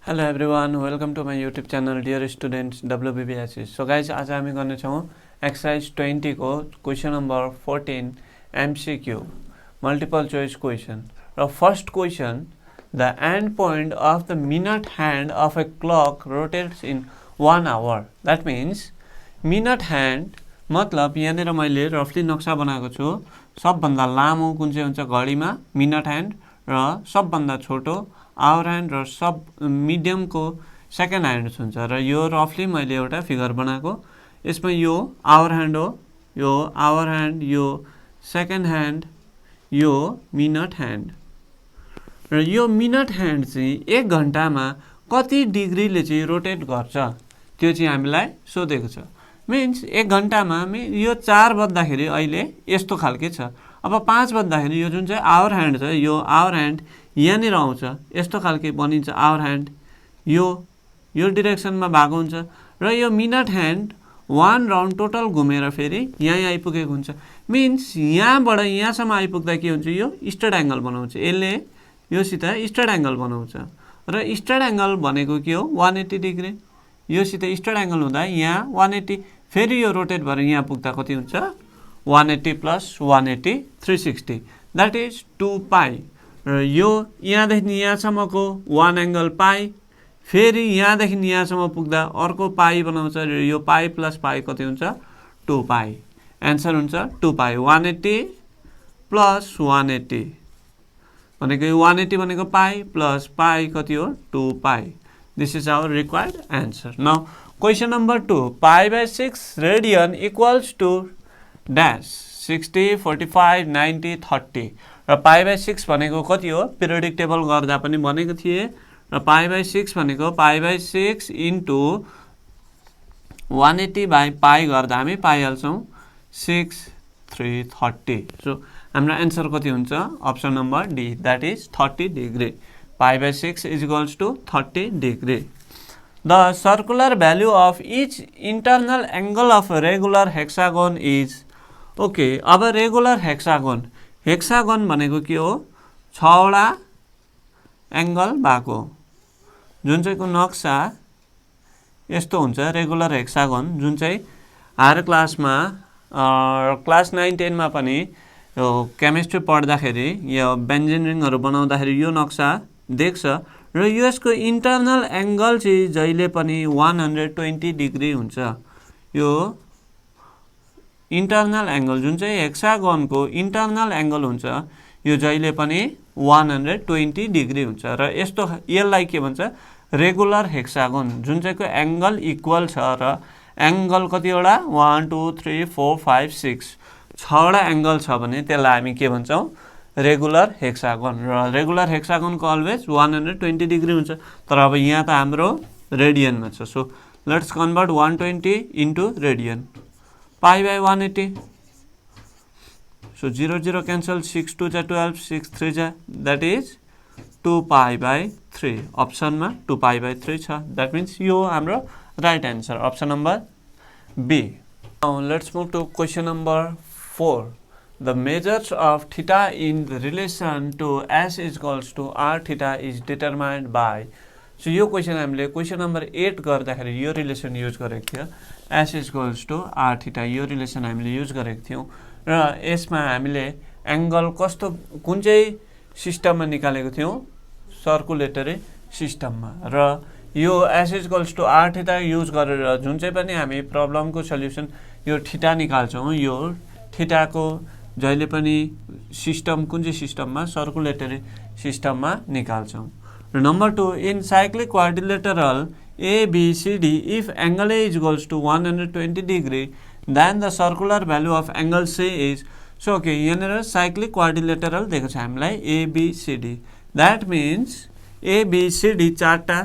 Hello everyone, welcome to my YouTube channel dear students WBBSC. So guys, आज हामी गर्ने छौं exercise 20 को question number 14 MCQ multiple choice question. The first question, the end point of the minute hand of a clock rotates in 1 hour. That means minute hand मतलब यहाँनिर मैले रफली नक्सा बनाएको छु. सबभन्दा लामो कुन चाहिँ हुन्छ घडीमा मिनट ह्यान्ड र सबभन्दा छोटो आवर ह्यान्ड र सब मिडियम को सेकेन्ड ह्यान्ड हुन्छ र यो रफली मैले एउटा फिगर बनाएको. यसमा यो आवर ह्यान्ड हो, यो आवर ह्यान्ड, यो सेकेन्ड ह्यान्ड, यो मिनट ह्यान्ड र यो मिनट ह्यान्ड चाहिँ 1 घण्टामा कति डिग्रीले चाहिँ रोटेट गर्छ त्यो चाहिँ हामीलाई सोधेको छ. मीन्स 1 घण्टामा यो 4 बज्दाखेरि अहिले यस्तो खालके छ. अब 5 बज्दाखेरि यो जुन चाहिँ आवर ह्यान्ड छ, यो आवर ह्यान्ड यहाँनिर आउँछ, यस्तो खालके बनिन्छ आवर ह्यान्ड, यो डिरेक्सनमा भएको हुन्छ र यो मिनट ह्यान्ड 1 राउन्ड टोटल घुमेर फेरि यहाँ आइपुगेको हुन्छ. मीन्स यहाँबाट यहाँसम्म आइपुग्दा के हुन्छ, यो स्ट्रेट एंगल बनाउँछ. यसले योसित स्ट्रेट एंगल बनाउँछ र स्ट्रेट एंगल भनेको के हो 180 डिग्री. योसित स्ट्रेट एंगल हुँदा यहाँ 180 फेरि यो रोटेट भएर यहाँ पुग्दा कति हुन्छ 180 प्लस 180 360 दैट इज 2 पाई र यो यहाँदेखि यहाँसम्मको 1 एंगल पाई फेरि यहाँदेखि यहाँसम्म पुग्दा अर्को पाई बनाउँछ र यो पाई प्लस पाई कति हुन्छ 2 पाई. आन्सर हुन्छ 2 पाई. 180 प्लस 180 भनेको 180 भनेको पाई प्लस पाई कति हो 2 पाई. This is our required answer. Now, question number 2. Pi by 6 radian equals to dash 60, 45, 90, 30. र pi by 6 भनेको कति हो पिरियोडिक टेबल गर्दा पनि भनेको थिए र pi by 6 भनेको pi by 6 into 180 by pi गर्दा हामी पाइहाल्छौं 6, 3, 30. So, हाम्रो आन्सर कति हुन्छ option number D, that is 30 degree. Pi by 6 is equals to 30 degree. The circular value of each internal angle of a regular hexagon is okay. अब regular hexagon, hexagon भनेको के हो 6 वटा एंगल भएको जुन चाहिँको नक्सा यस्तो हुन्छ रेगुलर हेक्सागोन, जुन चाहिँ हायर क्लासमा क्लास 9 10 मा पनि यो केमिस्ट्री पढ्दाखेरि यो बेन्जिन रिङहरु बनाउँदाखेरि यो नक्सा देख्छ र यसको इन्टरनल एंगल चाहिँ जहिले पनि 120 डिग्री हुन्छ. यो इन्टरनल एंगल जुन चाहिँ हेक्सागोनको इन्टरनल एंगल हुन्छ यो जहिले पनि 120 डिग्री हुन्छ र यस्तो यसलाई के भन्छ रेगुलर हेक्सागोन जुन चाहिँको एंगल इक्वल छ र एंगल कतिवटा 1 2 3 4 5 6 6वटा एंगल छ भने त्यसलाई हामी के भन्छौं रेगुलर हेक्सागोन. र रेगुलर हेक्सागोन को अलवेज 120 डिग्री हुन्छ. तर अब यहाँ त हाम्रो रेडियनमा छ. So let's convert 120 into radian. Pie by 180. So 0 0 cancel, 6 2 जा 12, 6 3 जा, दैट इज 2 पाई बाई 3. अप्सनमा 2 पाई बाई 3 छ. दैट मीन्स यो हाम्रो right answer option number B. Now let's move to question number 4. The measures of theta in relation to s is equals to r theta is determined by. So यो question हामीले question number 8 गर्दाखेरि यो relation use गरेको थियो. s is equals to r theta यो relation हामीले use गरेको थियौं र यसमा हामीले एंगल कस्तो कुन चाहिँ सिस्टममा निकालेको थियौं सर्कुलेटरी सिस्टममा र यो s is equals to r theta use गरेर जुन चाहिँ पनि हामी प्रब्लमको सल्युसन यो थीटा निकाल्छौं यो थीटाको जहिले पनि सिस्टम कुन चाहिँ सिस्टममा सर्कुलेटरी सिस्टममा निकाल्छौं. र number 2 in cyclic quadrilateral ABCD if angle A is equals to 120 degree then the circular value of angle C is. So okay, यहाँनिर साइक्लिक क्वाड्रिलेटरल दिएको छ हामीलाई ABCD. that means ABCD चारटा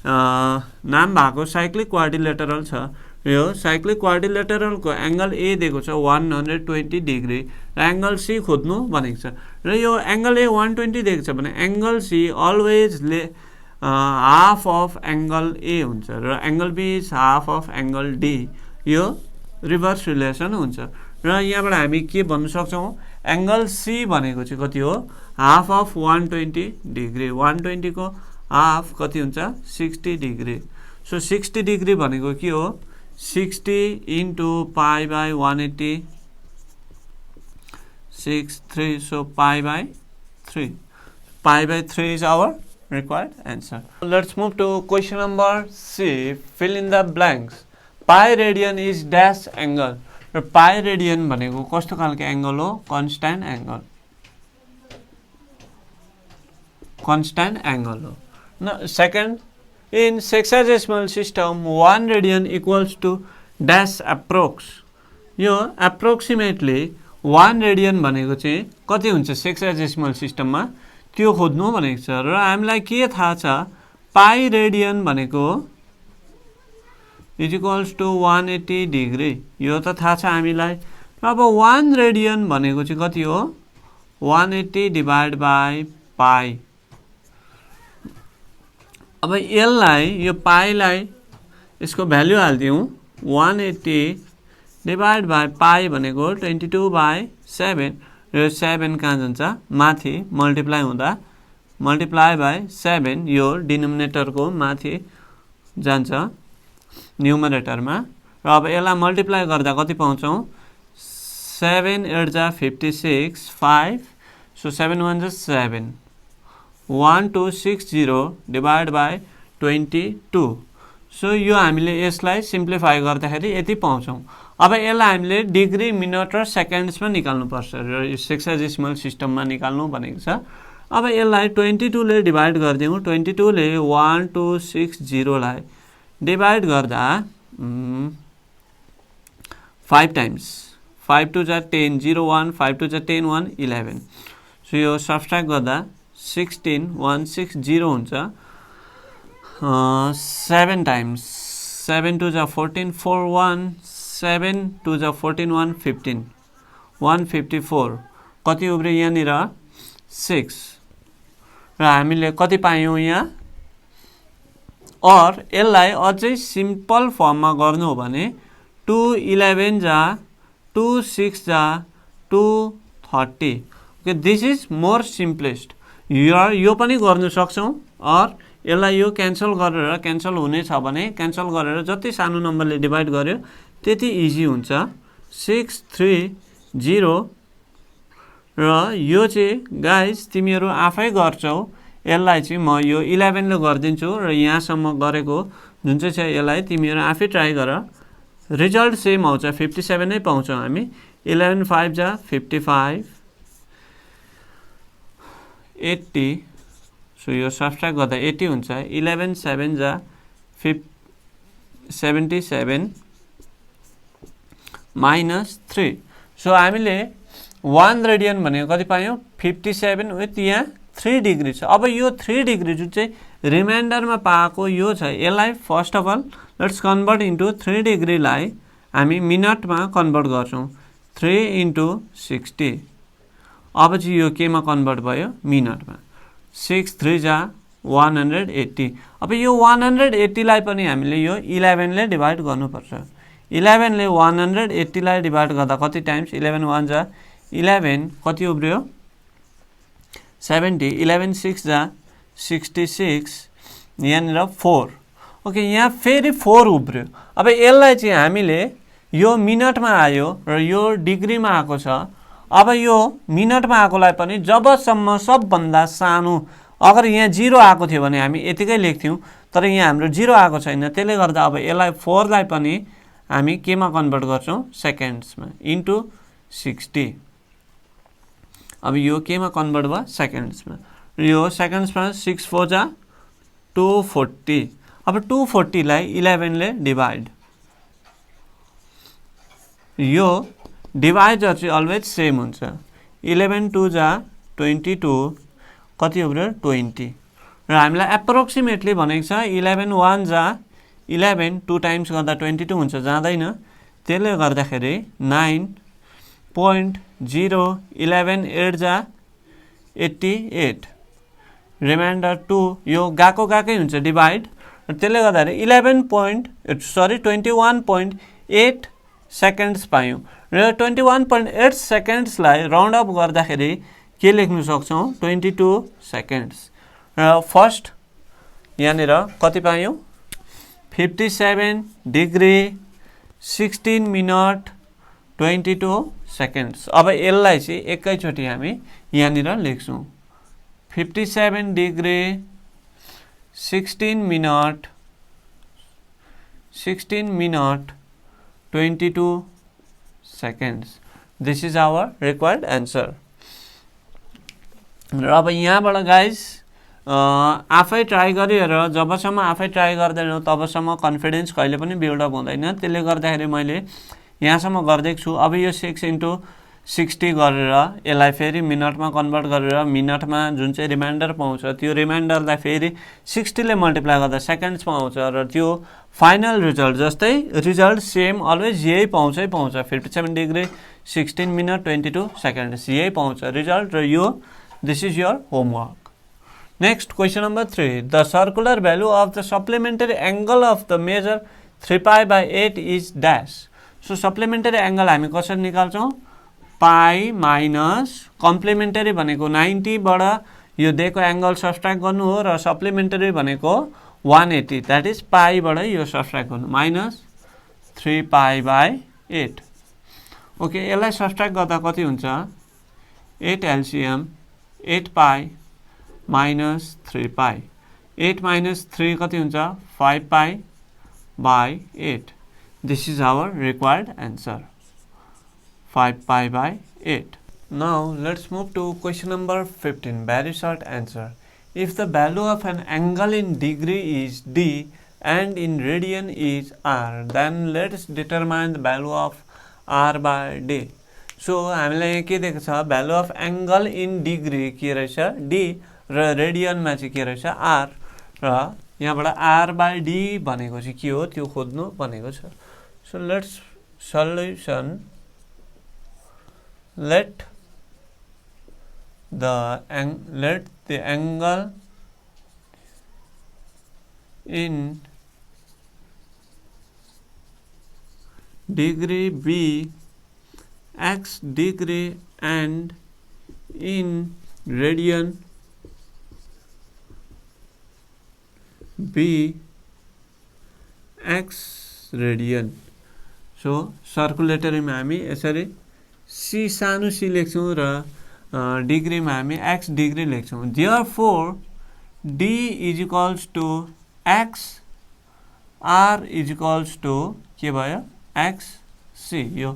नाम भएको साइक्लिक क्वाड्रिलेटरल छ. यो साइक्लिक क्वाड्रिलेटरल को angle A दिएको छ 120 डिग्री र एंगल सी खोज्नु भनेको छ र यो एंगल ए 120 दिएको छ भने angle C always half of angle A हुन्छ र angle B is half of angle D. यो रिभर्स रिलेसन हुन्छ र यहाँबाट हामी के भन्न सक्छौं एंगल सी भनेको चाहिँ कति हो हाफ अफ 120 डिग्री. 120 को हाफ कति हुन्छ 60 डिग्री। सो 60 डिग्री भनेको के हो 60 into pi by 180 63 so pi by 3 pi by 3 is our required answer. Let's move to question number C. Fill in the blanks. Pi radian is dash angle. Pi radian भनेको कस्तो खालको angle हो constant angle. Constant angle हो. Now second, in sexagesimal system 1 radian equals to dash approx. यो approximately 1 radian भनेको चाहिँ कति हुन्छ sexagesimal system मा त्यो खोज्नु भनेको छ र हामीलाई के थाहा छ पाई रेडियन भनेको इज इक्वल्स टु 180 डिग्री यो त थाहा छ हामीलाई। अब 1 रेडियन भनेको चाहिँ कति हो 180 डिवाइड बाई पाई। अब यसलाई यो पाईलाई यसको भ्यालु हाल्दियौँ 180 डिवाइड बाई पाई भनेको 22/7 र 7 कहाँ जान्छ माथि मल्टिप्लाई हुँदा मल्टिप्लाई बाई 7 यो डिनोमिनेटरको माथि जान्छ न्युमरेटरमा र अब यसलाई मल्टिप्लाई गर्दा कति पाउँछौँ 7 8 जा 56 5 सो 7 1 जा 7 1260 डिवाइड बाई 22 सो यो हामीले यसलाई सिम्प्लिफाई गर्दाखेरि यति पाउँछौँ। अब यसलाई हामीले डिग्री मिनट र सेकेन्ड्समा निकाल्नुपर्छ र यो सेक्साजेसिमल सिस्टममा निकाल्नु भनेको छ। अब यसलाई 22 ले डिवाइड गरिदिउँ 22 ले 1260 लाई डिवाइड गर्दा 5 टाइम्स 5 2 जा 10 0 1 5 2 जा 10 1 11 सो यो सब्ट्र्याक्ट गर्दा 16 160 हुन्छ 7 टाइम्स 7 2 जा 14 4 1 7 2 जा 14 1 15 154 कति उब्रियो यहाँनिर 6 र हामीले कति पायौँ यहाँ और यसलाई अझै सिम्पल फर्ममा गर्नु हो भने 2 11 जा 2 6 जा 2 30 okay this is more simplest यो पनि गर्नु सक्छौँ और यसलाई यो क्यान्सल गरेर क्यान्सल हुनेछ भने क्यान्सल गरेर जति सानो नम्बरले डिवाइड गर्यो त्यति इजी हुन्छ 630 र यो चाहिँ गाइज तिमीहरू आफै गर्छौ यसलाई चाहिँ म यो 11 ले गर्दिन्छु र यहाँसम्म गरेको जुन चाहिँ छ यसलाई तिमीहरू आफै ट्राई गर रिजल्ट सेम आउँछ 57 नै पाउँछौँ हामी 11 5 जा 55 80 सो यो सब्ट्र्याक्ट गर्दा 80 हुन्छ 11 7 जा 77 माइनस 3 सो हामीले 1 रेडियन भनेको कति पायौँ 57 विथ यहाँ 3 डिग्री छ। अब यो 3 डिग्री जुन चाहिँ रिमाइन्डरमा पाएको यो छ यसलाई first of all let's convert into 3 डिग्रीलाई हामी मिनटमा कन्भर्ट गर्छौँ 3 इन्टु 60 अब चाहिँ यो केमा कन्भर्ट भयो मिनटमा 6 3 जा 180 अब यो 180 लाई पनि हामीले यो 11 ले डिवाइड गर्नुपर्छ 11 ले 180 लाई डिवाइड गर्दा कति टाइम्स 11 1 जा 11 कति उब्रियो 70 11 6 जा 66 यहाँनिर 4 ओके यहाँ फेरि 4 उब्रियो। अब यसलाई चाहिँ हामीले यो मिनटमा आयो र यो डिग्रीमा आएको छ। अब यो मिनटमा आएकोलाई पनि जबसम्म सबभन्दा सानो अगर यहाँ 0 आएको थियो भने हामी यतिकै लेख्थ्यौँ तर यहाँ हाम्रो 0 आएको छैन त्यसले गर्दा अब यसलाई 4 लाई पनि हामी केमा कन्भर्ट गर्छौँ सेकेन्ड्समा इन्टु 60 अब यो केमा कन्भर्ट भयो सेकेन्ड्समा यो सेकेन्ड्समा 6 4 जा 240 अब 240 लाई 11 ले डिवाइड यो डिवाइजर चाहिँ अलवेज सेम हुन्छ 11 2 जा 22 कति उब्रियो 20 र हामीलाई एप्रोक्सिमेटली भनेको छ 11 1 जा 11 2 टाइम्स गर्दा 22 हुन्छ जाँदैन त्यसले गर्दाखेरि 9.0 11 8 जा 88 रिमाइन्डर 2 यो गएकै हुन्छ डिवाइड र त्यसले गर्दाखेरि 21.8 सेकेन्ड्स पायौँ र 21.8 सेकेन्ड्सलाई राउन्ड अप गर्दाखेरि के लेख्न सक्छौँ 22 सेकेन्ड्स र फर्स्ट यहाँनिर कति पायौं 57 डिग्री 16 मिनट 22 सेकेन्ड्स। अब यसलाई चाहिँ एकैचोटी हामी यहाँनिर लेख्छौं 57 degree 16 minute 22 seconds. This is our required answer. र अब यहाँबाट गाइस आफै ट्राई गरेर जबसम्म आफै ट्राई गर्दैनौ तबसम्म कन्फिडेन्स कहिले पनि बिल्ड अप हुँदैन। त्यसले गर्दाखेरि मैले यहाँसम्म गर्दैछु छु। अब यो 6 * 60 गरेर यसलाई फेरि मिनेटमा कन्भर्ट गरेर मिनेटमा जुन चाहिँ रिमाइन्डर पाउँछ त्यो रिमाइन्डरलाई फेरि 60 ले मल्टिप्लाई गर्दा सेकेन्ड्समा आउँछ र त्यो फाइनल रिजल्ट जस्तै रिजल्ट सेम अलवेज यही पाउँछ 57 डिग्री 16 मिनट 22 सेकेन्ड्स यही पाउँछ रिजल्ट र यो this is your homework. Next question number 3 the circular value of the supplementary angle of the measure 3π/8 is dash. So supplementary angle हामी कसरी निकाल्छौं pi minus complementary भनेको 90 बाट यो दिएको एंगल सब्ट्र्याक्ट गर्नु हो र सप्लिमेन्टरी भनेको 180 दैट इज पाई बाट यो सब्ट्र्याक्ट गर्नु माइनस 3π/8। ओके यसलाई सब्ट्र्याक्ट गर्दा कति हुन्छ 8 एलसीएम 8π माइनस 3π 8 माइनस 3 कति हुन्छ 5π/8। This is our required answer 5π/8। Now let's move to question number 15 very short answer. If the value of an angle in degree is d and in radian is r then let's determine the value of r/d. So हामीलाई यहाँ के दिएको छ value of angle in degree के रहेछ d र रेडियनमा चाहिँ के रहेछ r र यहाँबाट r/d भनेको चाहिँ के हो त्यो खोज्नु भनेको छ। So let's solution let the angle in degree be x degree and in radian be x radian. So circulatory में हामी यसरी c सानो c लेख्छौं र डिग्री में हामी x डिग्री लेख्छौं। Therefore d is equals to x r is equals to के भयो x c। यो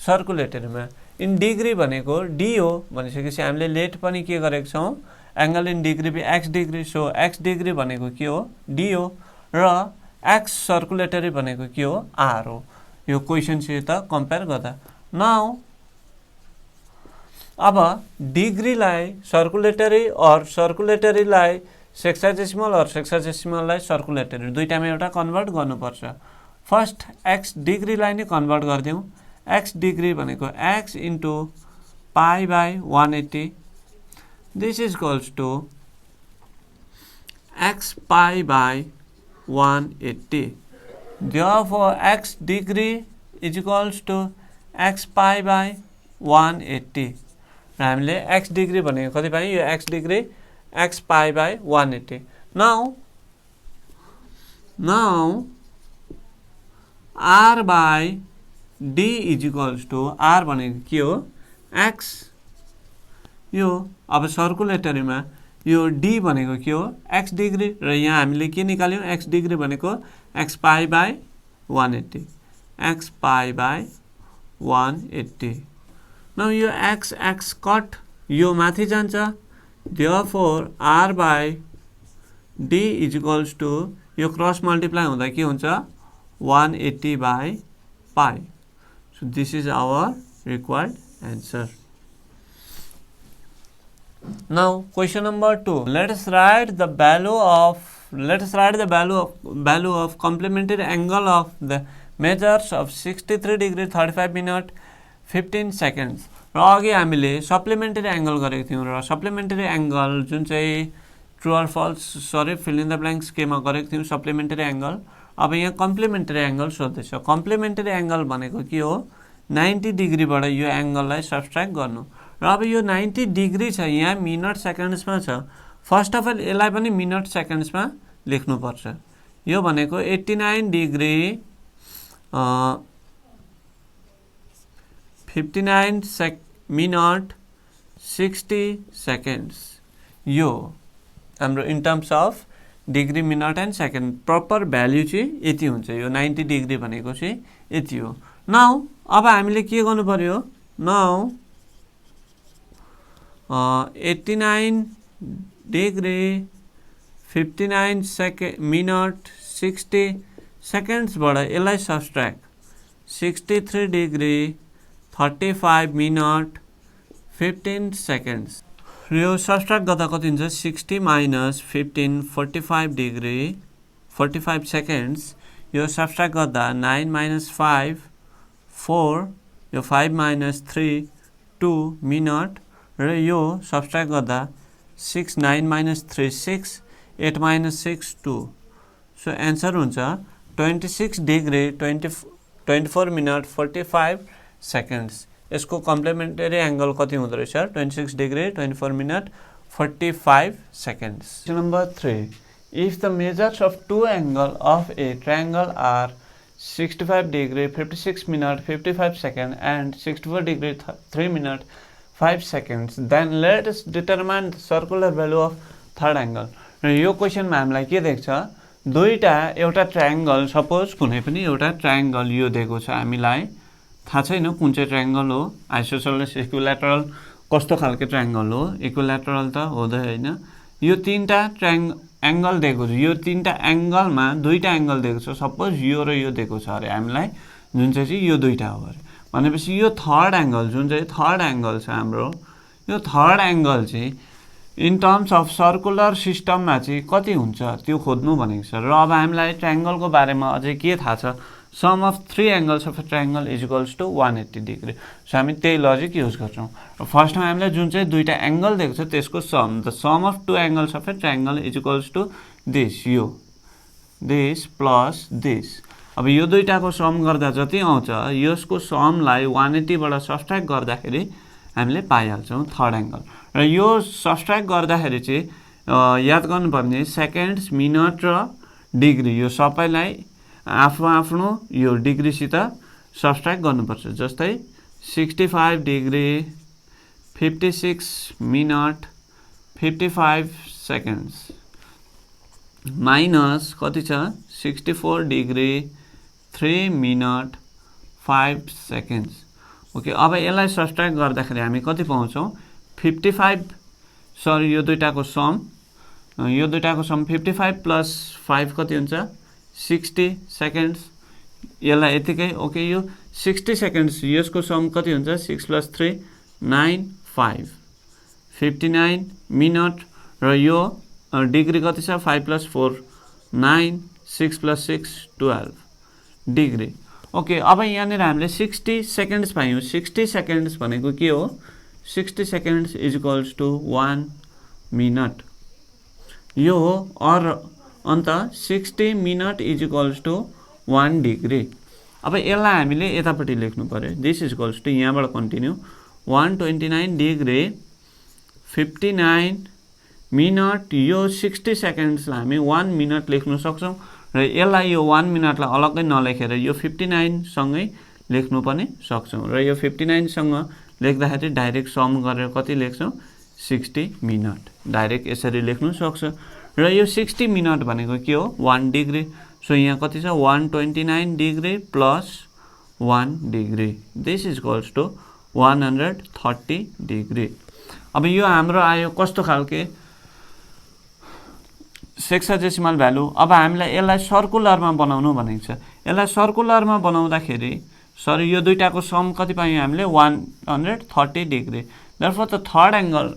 सर्कुलेटरी में इन डिग्री भनेको d हो भनिसकेपछि हामीले लेट पनि के गरेको छौं angle in degree be x degree. So x degree भनेको के हो d हो र x सर्कुलेटरी भनेको के हो r हो। यो क्वेशन सित कम्पेयर गर्दा नाउ अब डिग्री लाई सर्कुलेटरी और सर्कुलेटरी लाई सेक्साडेसिमल और सेक्साडेसिमल लाई सर्कुलेटरी दुईटामा एउटा कन्भर्ट गर्नुपर्छ। फर्स्ट x डिग्री लाई नै कन्भर्ट गर्दियौ। x डिग्री भनेको x into π/180 this is equals to x π/180। Therefore x degree is equals to x π/180 र हामीले x डिग्री भनेको कति पायौं यो x degree x π/180। now r/d is equals to r भनेको के हो x यो अब सर्कुलेटरीमा यो d भनेको के हो x डिग्री र यहाँ हामीले के निकाल्यौं x डिग्री भनेको x π/180 x π/180। नाउ यो x कट यो माथि जान्छ। Therefore r/d is equals to यो क्रस मल्टिप्लाई हुँदा के हुन्छ 180/π। So this is our required answer. Now question number 2 let us write the value of complementary angle of the measures of 63 degree 35 minute 15 seconds। र अघि हामीले सप्लिमेन्टरी angle गरेको थियौं र सप्लिमेन्टरी एंगल जुन चाहिँ true or false sorry fill in the blanks केमा गरेको थियौं सप्लिमेन्टरी एंगल। अब यहाँ कम्प्लिमेन्टरी एंगल सोध्दैछ। कम्प्लिमेन्टरी एंगल भनेको के हो 90 डिग्री बाट यो एंगललाई सब्ट्र्याक्ट गर्नु र अब यो 90 डिग्री छ यहाँ मिनेट सेकेन्ड्समा छ। फर्स्ट अफ अल यसलाई पनि मिनेट सेकेन्ड्समा लेख्नुपर्छ। यो भनेको 89 डिग्री 59 मिनट 60 सेकेन्ड्स। यो हाम्रो in terms of degree minute and second proper value चाहिँ यति हुन्छ। यो 90 डिग्री भनेको चाहिँ यति हो। नाउ अब हामीले के गर्नु पर्यो, नाउ 89 डिग्री 59 मिनट 60 सेकेन्ड्सबाट यसलाई सब्ट्र्याक्ट 63 डिग्री 35 मिनट 15 सेकेन्ड्स। यो सब्ट्र्याक्ट गर्दा कति हुन्छ, 60 माइनस 15 45 डिग्री 45 सेकेन्ड्स। यो सब्ट्र्याक्ट गर्दा 9 माइनस 5 4, यो 5 माइनस 3 2 मिनट, र यो सब्ट्र्याक्ट गर्दा 6 9 माइनस 3 6 8 माइनस 6 2। सो एन्सर हुन्छ 26 डिग्री 24 मिनट 45 सेकेन्ड्स। यसको कम्प्लिमेन्टरी एंगल कति हुँदो रहेछ, 26 degree 24 minute 45 seconds. Question number 3, if the measures of two angle of a triangle are 65 degree 56 minute 55 second and 64 degree 3 minute 5 seconds, then let us determine the circular value of third angle. र यो क्वेशनमा हामीलाई के देख्छ, दुईटा एउटा triangle, suppose कुनै पनि एउटा ट्रायंगल यो दिएको छ, हामीलाई थाहा छैन कुन चाहिँ ट्रायंगल हो, आइसोसेलेस इक्विल्याटरल कस्तो खालको ट्रायंगल हो, इक्विल्याटरल त हुँदै हैन। यो तीनटा एंगल दिएको छ, यो तीनटा एंगलमा दुईटा एंगल दिएको छ, सपोज यो र यो दिएको छ अरे हामीलाई, जुन चाहिँ यो दुईटा हो अरे भनेपछि यो थर्ड एंगल, जुन चाहिँ थर्ड एंगल छ हाम्रो, यो थर्ड एंगल चाहिँ इन टर्म्स अफ सर्कुलर सिस्टममा चाहिँ कति हुन्छ त्यो खोज्नु भनेको छ। र अब हामीलाई ट्रायंगलको बारेमा अझै के थाहा छ, sum of three angles of a triangle is equals to 180 degree. So हामी त्यही लजिक युज गर्छौं। र फर्स्टमा हामीलाई जुन चाहिँ दुईटा एंगल दिएको छ त्यसको sum, the sum of two angles of a triangle is equals to this, यो दिस प्लस दिस। अब यो दुईटाको सम गर्दा जति आउँछ यसको समलाई 180 बाट सब्ट्र्याक्ट गर्दाखेरि हामीले पाइहाल्छौं थर्ड एंगल। र यो सब्ट्र्याक्ट गर्दाखेरि चाहिँ याद गर्नुपर्ने सेकेन्ड्स मिनट र डिग्री, यो सबैलाई आफ्नो यो डिग्रीसित सब्ट्र्याक्ट गर्नुपर्छ। जस्तै 65 डिग्री 56 मिनट 55 सेकेन्ड्स माइनस कति छ 64 डिग्री 3 मिनट 5 सेकेन्ड्स। ओके, अब यसलाई सब्ट्र्याक्ट गर्दाखेरि हामी कति पाउँछौं, 55 सरी यो दुईटाको सम, यो दुईटाको सम 55 प्लस 5 कति हुन्छ 60 सेकेन्ड्स। यसलाई यतिकै ओके, यो 60 सेकेन्ड्स यसको सम कति हुन्छ 6 प्लस 3 9 5 59 मिनट, र यो डिग्री कति छ 5 प्लस 4 9 6 प्लस 6 12 डिग्री। ओके, अब यहाँनिर हामीले 60 सेकेन्ड्स पायौं। 60 सेकेन्ड्स भनेको के हो, 60 seconds is equals to 1 minute, यो हो। और अन्त 60 minute is equals to 1 degree. अब यसलाई हामीले यतापट्टि लेख्नु पर्यो, दिस इज इक्वल्स टू यहाँबाट कन्टिन्यू 129 डिग्री 59 मिनट, यो 60 सेकेन्ड्सलाई हामी 1 मिनट लेख्न सक्छौं। र यसलाई यो 1 मिनटलाई अलग्गै नलेखेर यो 59 सँगै लेख्नु पनि सक्छौं। र यो 59 सँग लेख्दाखेरि डाइरेक्ट सम गरेर कति लेख्छौं 60 मिनट, डाइरेक्ट यसरी लेख्नु सक्छ। र यो 60 मिनट भनेको के हो 1 डिग्री। सो यहाँ कति छ 129 degree plus 1 degree, this is equals to 130 degree. अब यो हाम्रो आयो कस्तो खालके सेक्साडेसिमल भ्यालु। अब हामीलाई यसलाई सर्कुलरमा बनाउनु भनेको छ। यसलाई सर्कुलरमा बनाउँदाखेरि सरी यो दुईटाको सम कति पायौं हामीले 130 degree. Therefore the third angle,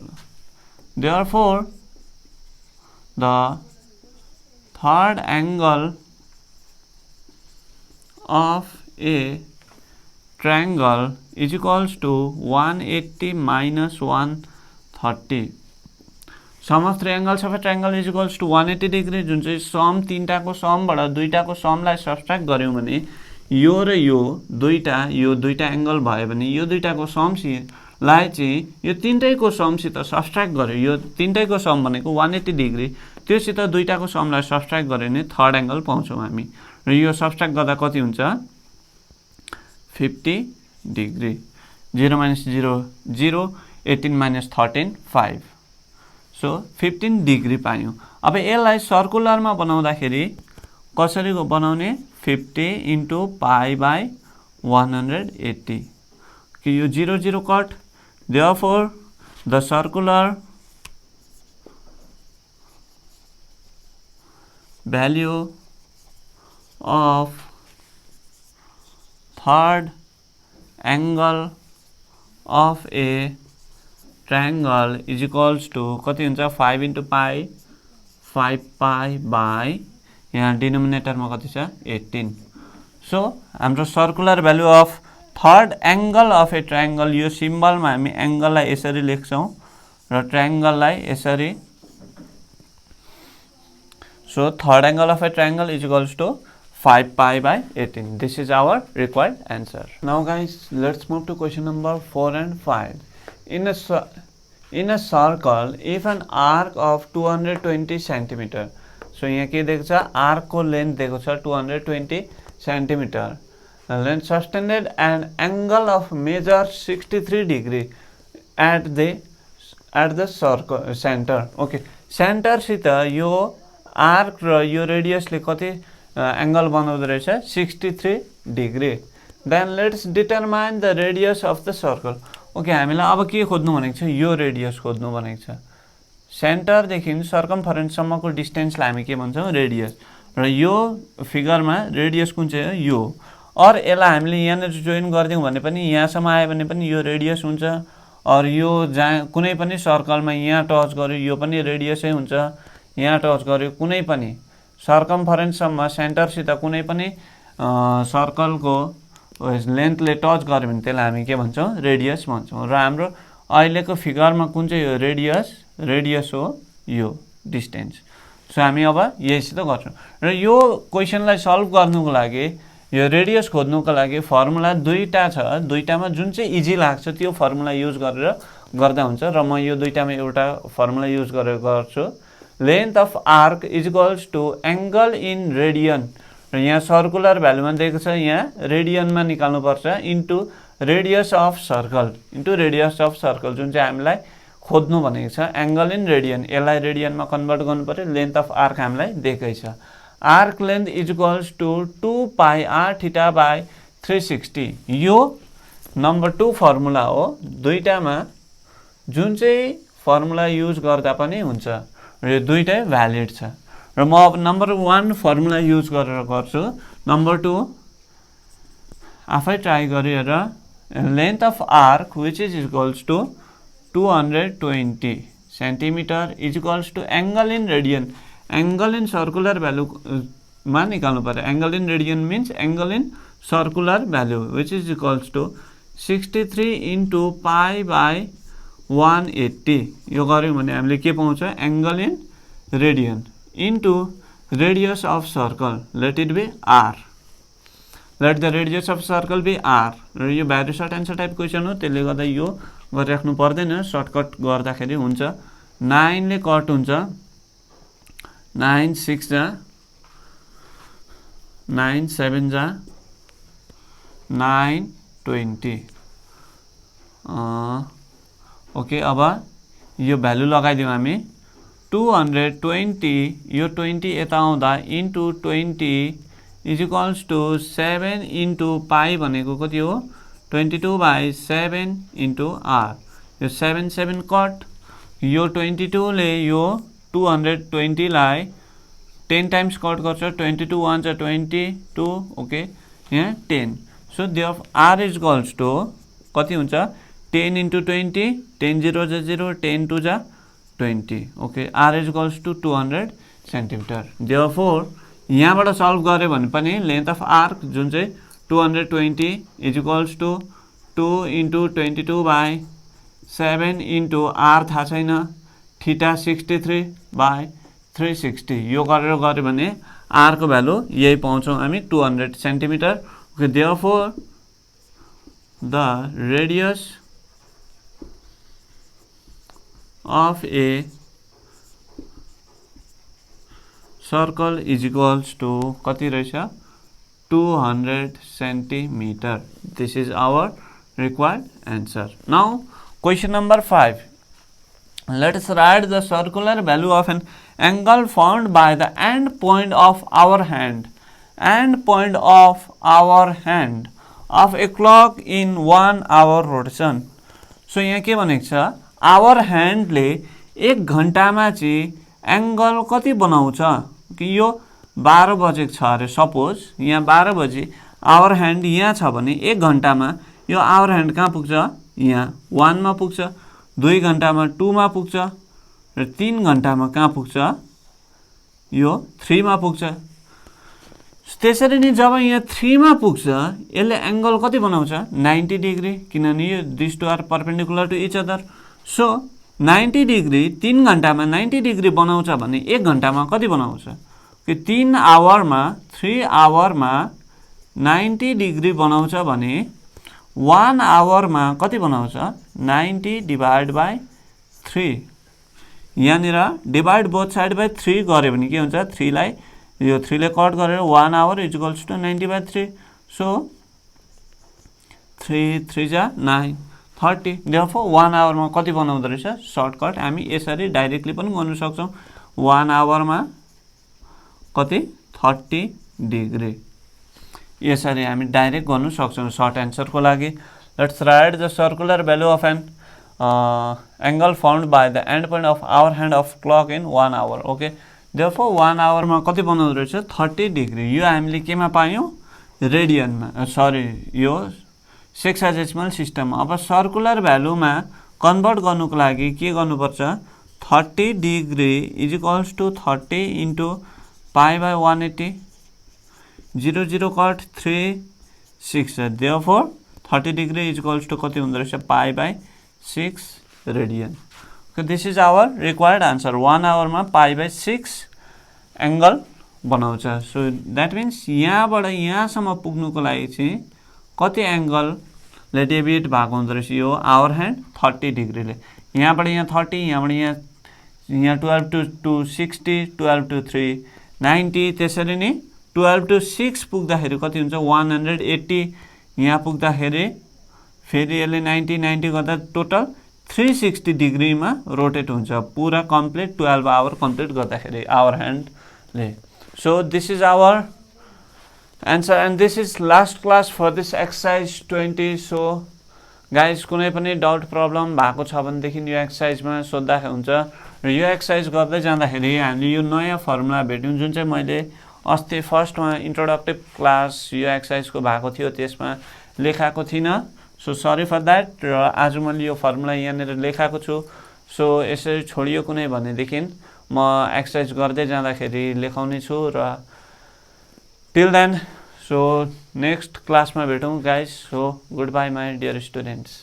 therefore the third angle of a triangle is equals to 180 minus 130. Sum of three angles of a triangle is equals to 180 degree, जुन चाहिँ सम तीनटाको समबाट दुईटाको समलाई सब्ट्र्याक्ट गर्यौं भने यो र यो दुईटा एंगल भयो भने यो दुईटाको समलाई चाहिँ यो तीनटैको समसित सब्ट्र्याक्ट गर्यो, यो तीनटैको सम भनेको 180 डिग्री त्योसित दुईटाको समलाई सब्ट्र्याक्ट गऱ्यो भने थर्ड एंगल पाउँछौँ हामी र यो सब्ट्र्याक्ट गर्दा कति हुन्छ 50 डिग्री 0 - 0 0 18 - 13 5 सो 15 डिग्री पायौं अब यसलाई सर्कुलरमा बनाउँदाखेरि कसरी बनाउने 50 * π/180 कि यो 0 0 cut therefore the circular value of third angle of a triangle is equals to कति हुन्छ 5 * π 5π/ यहाँ डिनोमिनेटरमा कति छ 18 सो हाम्रो circular value of third angle of a triangle यो सिम्बलमा हामी एंगललाई यसरी लेख्छौं र ट्रायंगललाई यसरी so third angle of a triangle is equals to 5π/18 this is our required answer. Now guys, let's move to question number 4 and 5. In a circle if an arc of 220 cm so यहाँ के दिएको छ arc को length दिएको छ 220 cm length sustained an angle of measure 63 degree at the circle center. Okay, center सित यो arc र यो रेडियसले कति एंगल बनाउँदो रहेछ 63 degree. Then let's determine the radius of the circle. Okay, हामीलाई अब के खोज्नु भनेको छ यो रेडियस खोज्नु भनेको छ. सेन्टर देखि सर्कमफरेन्स सम्मको डिस्टेन्सलाई हामी के भन्छौं रेडियस र यो फिगरमा रेडियस कुन चाहिँ हो यो. और यसलाई हामीले यहाँ जोइन गर्दियौं भने पनि यहाँसम्म आयो भने पनि यो रेडियस हुन्छ और यो जहाँ कुनै पनि सर्कलमा यहाँ टच गर्यो यो पनि रेडियसै हुन्छ. यहाँ टच गर्यो कुनै पनि सर्कमफरेन्ससम्म सेन्टरसित कुनै पनि सर्कलको लेन्थले टच गर्यो भने त्यसलाई हामी के भन्छौं रेडियस भन्छौं. र हाम्रो अहिलेको फिगरमा कुन चाहिँ हो रेडियस हो यो डिस्टेन्स. सो हामी अब यहीसित गर्छौं र यो क्वेशनलाई सल्भ गर्नुको लागि यो रेडियस खोज्नुको लागि फर्मुला दुईटा छ. दुईटामा जुन चाहिँ इजी लाग्छ त्यो फर्मुला युज गरेर गर्दा हुन्छ र म यो दुईटामा एउटा फर्मुला युज गरेर गर्छु. Length of arc is equals to angle in radian र यहाँ सर्कुलर भ्यालुमा दिएको छ यहाँ रेडियनमा निकाल्नु पर्छ इन्टु रेडियस अफ सर्कल जुन चाहिँ हामीलाई खोज्नु भनेको छ एंगल इन रेडियन. यसलाई रेडियनमा कन्भर्ट गर्नु पर्यो. लेन्थ अफ आर्क हामीलाई दिएकै छ. Arc length is equals to 2πr/360. यो नम्बर 2 फर्मुला हो. दुईटामा जुन चाहिँ फर्मुला युज गर्दा पनि हुन्छ र यो दुईटै भ्यालिड छ. र म अब नम्बर 1 फर्मुला युज गरेर गर्छु. नम्बर 2 आफै ट्राई गरेर length of arc which is equals to 220 centimetre is equals to angle in radian. Angle in circular value मा निकाल्नु पर्यो. Angle in radian means angle in circular value which is equals to 63 * π/180. यो गर्यौं भने हामीले के पाउँछ angle in radian into radius of circle let it be r. Let the radius of circle be r. र यो value short answer type question हो त्यसले गर्दा यो गरिराख्नु पर्दैन. सर्टकट गर्दाखेरि हुन्छ. 9 ले कट हुन्छ 9 6 जा 9 7 जा 9 20. ओके, अब यो भ्यालु लगाइदियौं हामी 220 यो 20 यता आउँदा इन्टु 20 इज इक्वल्स टू 7 * π भनेको कति हो 22/7 * r. यो 7 7 कट. यो 22 ले यो 220 लाई 10 टाइम्स कट गर्छ. 22 1 जा 22. ओके, यहाँ 10. So therefore r is equals to कति हुन्छ 10 * 20 10 0 जा 0 10 2 जा 20. Okay, r is equals to 200 centimetre. Therefore यहाँबाट सल्भ गर्यो भने पनि लेन्थ अफ आर्क जुन चाहिँ 220 इज इक्वल्स टू 2 * 22/7 r थाहा छैन थीटा 63/360. यो गरेर गर्यो भने r को भ्यालु यही पाउँछौं हामी 200 centimetre. Okay, therefore the radius of a circle is equals to कति रहेछ 200 centimetre. This is our required answer. Now question number 5. Let us write the circular value of an angle formed by the end point of our hand. End point of our hand of a clock in 1 hour rotation. So यहाँ के भनेको छ our hand ले 1 घण्टामा चाहिँ angle कति बनाउँछ कि यो 12 बजेको छ अरे सपोज यहाँ 12 बजे our hand यहाँ छ भने 1 घण्टामा यो आवर ह्यान्ड कहाँ पुग्छ यहाँ 1 मा पुग्छ 2 घण्टामा 2 मा पुग्छ र 3 घण्टामा कहाँ पुग्छ यो 3 मा पुग्छ. त्यसरी नै जब यहाँ 3 मा पुग्छ यसले एंगल कति बनाउँछ 90 डिग्री किनभने यो this to are perpendicular to each other. So 90 degree 3 घण्टामा 90 डिग्री बनाउँछ भने 1 घण्टामा कति बनाउँछ कि 3 आवरमा 90 डिग्री बनाउँछ भने 1 आवरमा कति बनाउँछ 90 डिवाइड बाई 3. यहाँनिर डिवाइड बोथ साइड बाई 3 गऱ्यो भने के हुन्छ 3 लाई यो 3 ले कट गरेर 1 hour is equals to 90 by 3. So 3 3 जा 9 30. देयरफोर 1 आवरमा कति बनाउँदो रहेछ सर्टकट हामी यसरी डाइरेक्टली पनि गर्न सक्छौं 1 आवरमा कति 30 डिग्री. यसरी हामी डाइरेक्ट गर्न सक्छौं सर्ट आन्सर को लागि. Let's write the circular value of an angle found by the end point of hour hand of clock in 1 hour. Okay therefore 1 आवरमा कति बनाउँदो रहेछ 30 डिग्री. यो हामीले केमा पायौं रेडियनमा सरी यो सेक्साडेसिमल सिस्टम. अब सर्कुलर भ्यालुमा कन्भर्ट गर्नुको लागि के गर्नुपर्छ 30 degree is equals to 30 into pi by 180 0 0 cut 3 6. Therefore 30 degree is equals to कति हुँदो रहेछ pi by 6 radian. This is our required answer. 1 आवरमा पाई बाई 6 एंगल बनाउँछ. सो द्याट मिन्स यहाँबाट यहाँसम्म पुग्नुको लागि चाहिँ कति एंगलले डेभिएट भएको हुँदो रहेछ यो आवर ह्यान्ड 30 डिग्रीले. यहाँबाट यहाँ 30 यहाँबाट यहाँ 12 टु 60 12 टु 3 90. त्यसरी नै 12 टु 6 पुग्दाखेरि कति हुन्छ 180. यहाँ पुग्दाखेरि फेरि यसले 90 90 गर्दा टोटल 360 डिग्रीमा रोटेट हुन्छ पुरा कम्प्लिट 12 आवर कम्प्लिट गर्दाखेरि आवर ह्यान्डले. So this is our answer and this is last class for this exercise 20. So guys कुनै पनि डाउट प्रब्लम भएको छ भने देखि यो एक्सरसाइजमा सोध्दा हुन्छ र यो एक्सरसाइज गर्दै जाँदाखेरि हामीले यो नयाँ फर्मुला भेट्यौं जुन चाहिँ मैले अस्ति फर्स्टमा इन्ट्रोडक्टिभ क्लास यो एक्सरसाइजको भएको थियो त्यसमा लेखाएको थिइन. So sorry for that. र आज मैले यो फर्मुला यहाँनिर लेखाएको छु. सो यसरी छोडियो कुनै भनेदेखि म एक्सरसाइज गर्दै जाँदाखेरि लेखाउने छु. र till then so next class में भेटौं guys. so goodbye my dear students.